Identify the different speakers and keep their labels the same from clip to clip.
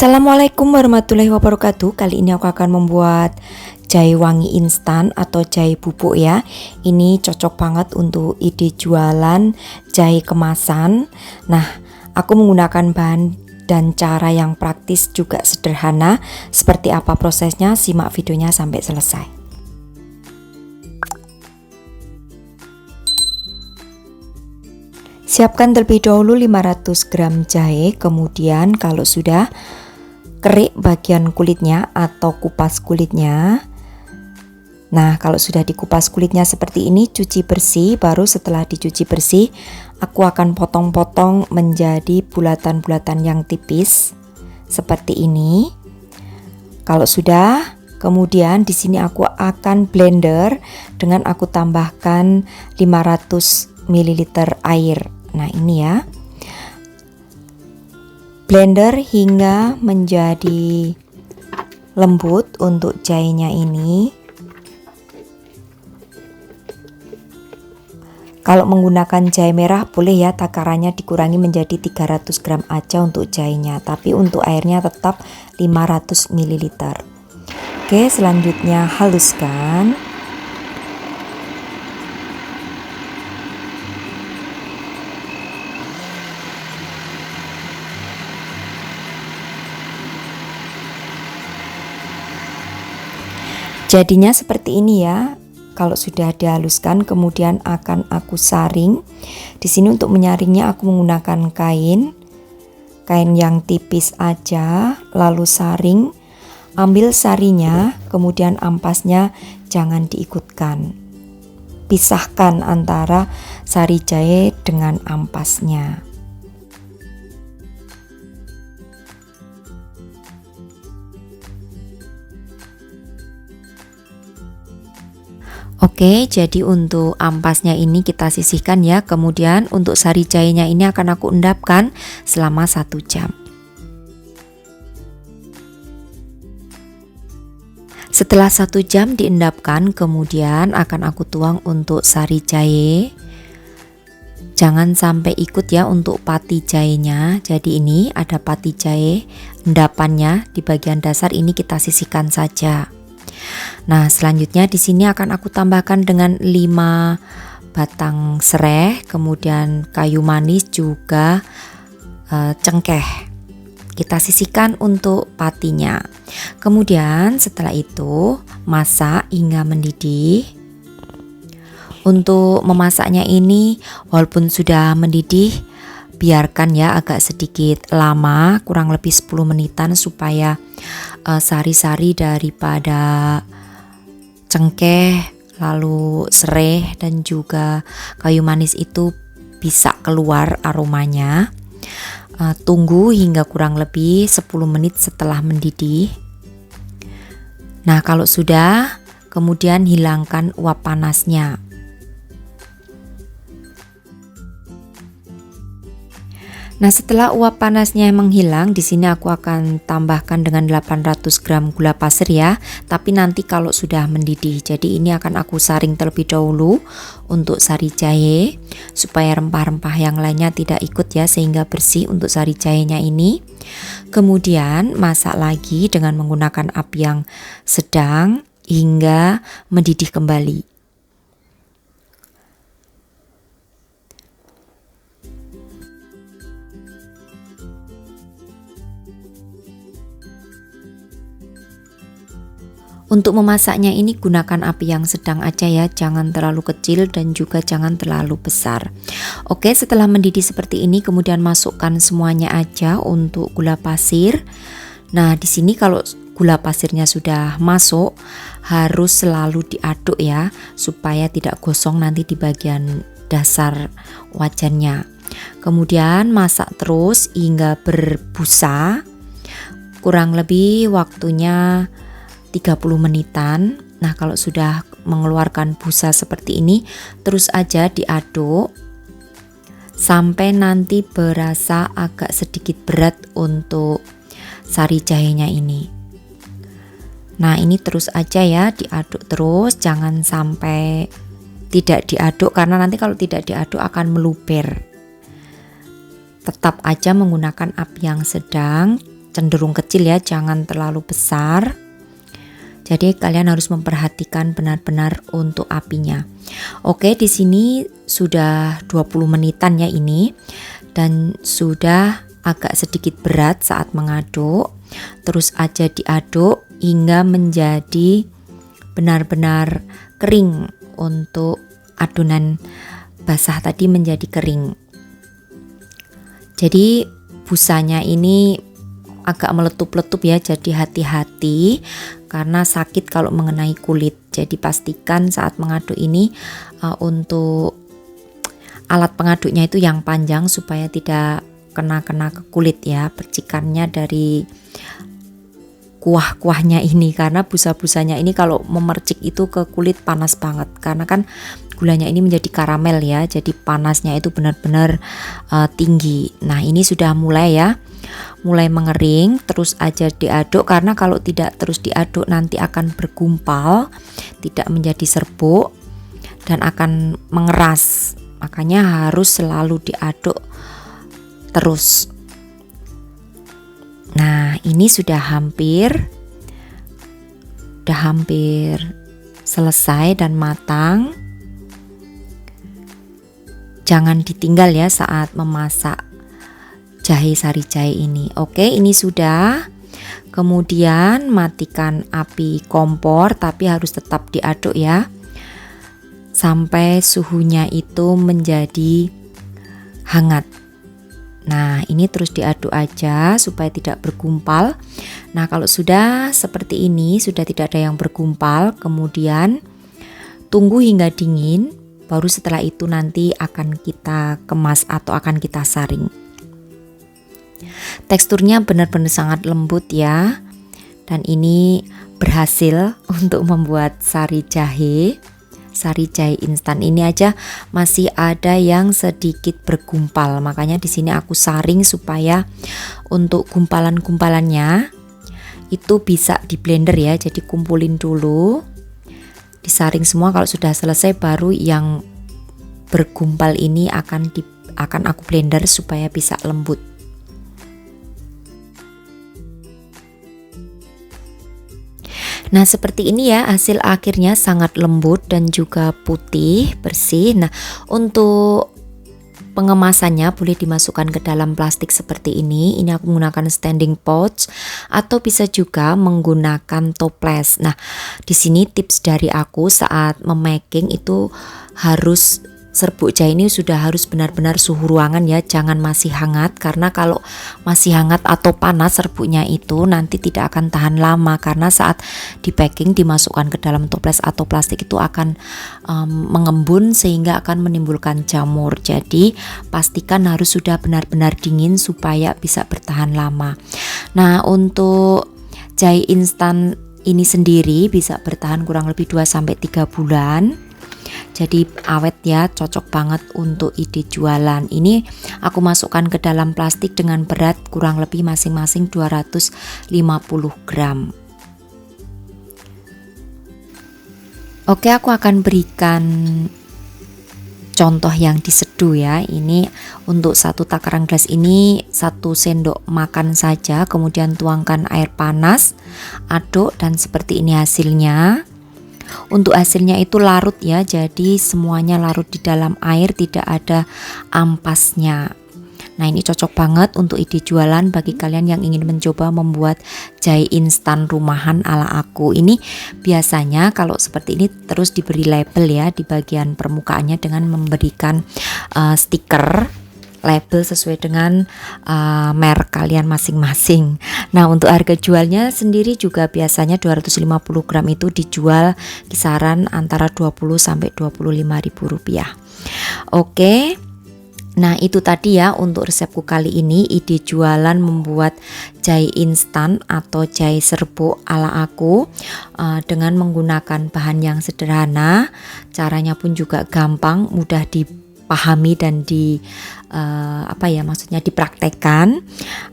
Speaker 1: Assalamualaikum warahmatullahi wabarakatuh. Kali ini aku akan membuat jahe wangi instan atau jahe bubuk ya. Ini cocok banget untuk ide jualan jahe kemasan. Nah, aku menggunakan bahan dan cara yang praktis juga sederhana. Seperti apa prosesnya? Simak videonya sampai selesai. Siapkan terlebih dahulu 500 gram jahe, kemudian kalau sudah kerik bagian kulitnya atau kupas kulitnya. Nah, kalau sudah dikupas kulitnya seperti ini, cuci bersih. Baru setelah dicuci bersih, aku akan potong-potong menjadi bulatan-bulatan yang tipis seperti ini. Kalau sudah, kemudian di sini aku akan blender dengan aku tambahkan 500 ml air. Nah, ini ya. Blender hingga menjadi lembut untuk jahenya ini. Kalau menggunakan jahe merah boleh ya, takarannya dikurangi menjadi 300 gram aja untuk jahenya, tapi untuk airnya tetap 500 ml. Oke, selanjutnya haluskan. Jadinya seperti ini ya. Kalau sudah dihaluskan, kemudian akan aku saring. Di sini untuk menyaringnya aku menggunakan kain yang tipis aja, lalu saring. Ambil sarinya, kemudian ampasnya jangan diikutkan. Pisahkan antara sari jahe dengan ampasnya. Oke, jadi untuk ampasnya ini kita sisihkan ya. Kemudian untuk sari jahenya ini akan aku endapkan selama 1 jam. Setelah 1 jam diendapkan, kemudian akan aku tuang untuk sari jahe. Jangan sampai ikut ya untuk pati jahenya. Jadi ini ada pati jahe, endapannya di bagian dasar ini kita sisihkan saja. Nah, selanjutnya di sini akan aku tambahkan dengan 5 batang serai, kemudian kayu manis juga cengkeh. Kita sisihkan untuk patinya. Kemudian setelah itu masak hingga mendidih. Untuk memasaknya ini walaupun sudah mendidih, biarkan ya agak sedikit lama, kurang lebih 10 menitan supaya sari-sari daripada cengkeh, lalu serai dan juga kayu manis itu bisa keluar aromanya. Tunggu hingga kurang lebih 10 menit setelah mendidih. Nah, kalau sudah, kemudian hilangkan uap panasnya. Nah, setelah uap panasnya menghilang, di sini aku akan tambahkan dengan 800 gram gula pasir ya. Tapi nanti kalau sudah mendidih. Jadi ini akan aku saring terlebih dahulu untuk sari jahe supaya rempah-rempah yang lainnya tidak ikut ya, sehingga bersih untuk sari jahenya ini. Kemudian masak lagi dengan menggunakan api yang sedang hingga mendidih kembali. Untuk memasaknya ini gunakan api yang sedang aja ya, jangan terlalu kecil dan juga jangan terlalu besar. Oke, setelah mendidih seperti ini kemudian masukkan semuanya aja untuk gula pasir. Nah, di sini kalau gula pasirnya sudah masuk harus selalu diaduk ya, supaya tidak gosong nanti di bagian dasar wajannya. Kemudian masak terus hingga berbusa. Kurang lebih waktunya 30 menitan. Nah, kalau sudah mengeluarkan busa seperti ini, terus aja diaduk sampai nanti berasa agak sedikit berat untuk sari jahenya ini. Nah, ini terus aja ya diaduk terus, jangan sampai tidak diaduk karena nanti kalau tidak diaduk akan meluber. Tetap aja menggunakan api yang sedang cenderung kecil ya, jangan terlalu besar. Jadi kalian harus memperhatikan benar-benar untuk apinya. Oke, di sini sudah 20 menitan ya ini, dan sudah agak sedikit berat saat mengaduk. Terus aja diaduk hingga menjadi benar-benar kering, untuk adonan basah tadi menjadi kering. Jadi busanya ini agak meletup-letup ya, jadi hati-hati karena sakit kalau mengenai kulit. Jadi pastikan saat mengaduk ini untuk alat pengaduknya itu yang panjang supaya tidak kena ke kulit ya, percikannya dari kuah-kuahnya ini, karena busa-busanya ini kalau memercik itu ke kulit panas banget, karena kan gulanya ini menjadi karamel ya, jadi panasnya itu benar-benar tinggi. Nah ini sudah mulai ya, mulai mengering. Terus aja diaduk, karena kalau tidak terus diaduk nanti akan bergumpal, tidak menjadi serbuk dan akan mengeras. Makanya harus selalu diaduk terus. Nah ini sudah hampir selesai dan matang. Jangan ditinggal ya saat memasak jahe sari jahe ini. Oke, ini sudah. Kemudian matikan api kompor, tapi harus tetap diaduk ya, sampai suhunya itu menjadi hangat. Nah ini terus diaduk aja supaya tidak bergumpal. Nah kalau sudah seperti ini, sudah tidak ada yang bergumpal, kemudian tunggu hingga dingin. Baru setelah itu nanti akan kita kemas atau akan kita saring. Teksturnya benar-benar sangat lembut ya. Dan ini berhasil untuk membuat sari jahe instan. Ini aja masih ada yang sedikit bergumpal. Makanya di sini aku saring supaya untuk gumpalan-gumpalannya itu bisa di blender ya. Jadi kumpulin dulu, disaring semua. Kalau sudah selesai baru yang bergumpal ini akan aku blender supaya bisa lembut. Nah seperti ini ya, hasil akhirnya sangat lembut dan juga putih bersih. Nah untuk pengemasannya boleh dimasukkan ke dalam plastik seperti ini. Ini aku menggunakan standing pouch atau bisa juga menggunakan toples. Nah di sini tips dari aku saat memaking itu harus serbuk jahe ini sudah harus benar-benar suhu ruangan ya, jangan masih hangat, karena kalau masih hangat atau panas serbuknya itu nanti tidak akan tahan lama, karena saat di packing dimasukkan ke dalam toples atau plastik itu akan mengembun sehingga akan menimbulkan jamur. Jadi pastikan harus sudah benar-benar dingin supaya bisa bertahan lama. Nah untuk jahe instan ini sendiri bisa bertahan kurang lebih 2-3 bulan. Jadi awet ya, cocok banget untuk ide jualan. Ini aku masukkan ke dalam plastik dengan berat kurang lebih masing-masing 250 gram. Oke, aku akan berikan contoh yang diseduh ya. Ini untuk 1 takaran gelas ini 1 sendok makan saja, kemudian tuangkan air panas, aduk, dan seperti ini hasilnya. Untuk hasilnya itu larut ya, jadi semuanya larut di dalam air, tidak ada ampasnya. Nah ini cocok banget untuk ide jualan bagi kalian yang ingin mencoba membuat jahe instan rumahan ala aku. Ini biasanya kalau seperti ini terus diberi label ya di bagian permukaannya dengan memberikan stiker label sesuai dengan merek kalian masing-masing. Nah untuk harga jualnya sendiri juga biasanya 250 gram itu dijual kisaran antara 20 sampai 25 ribu rupiah. Oke. Nah itu tadi ya untuk resepku kali ini, ide jualan membuat jahe instan atau jahe serbuk ala aku dengan menggunakan bahan yang sederhana. Caranya pun juga gampang, mudah dipahami dan dipraktekkan.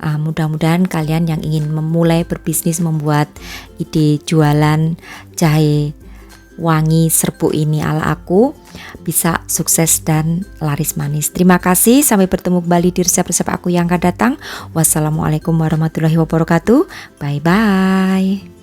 Speaker 1: Mudah-mudahan kalian yang ingin memulai berbisnis membuat ide jualan jahe wangi serbuk ini ala aku bisa sukses dan laris manis. Terima kasih, sampai bertemu kembali di resep-resep aku yang akan datang. Wassalamualaikum warahmatullahi wabarakatuh. Bye bye.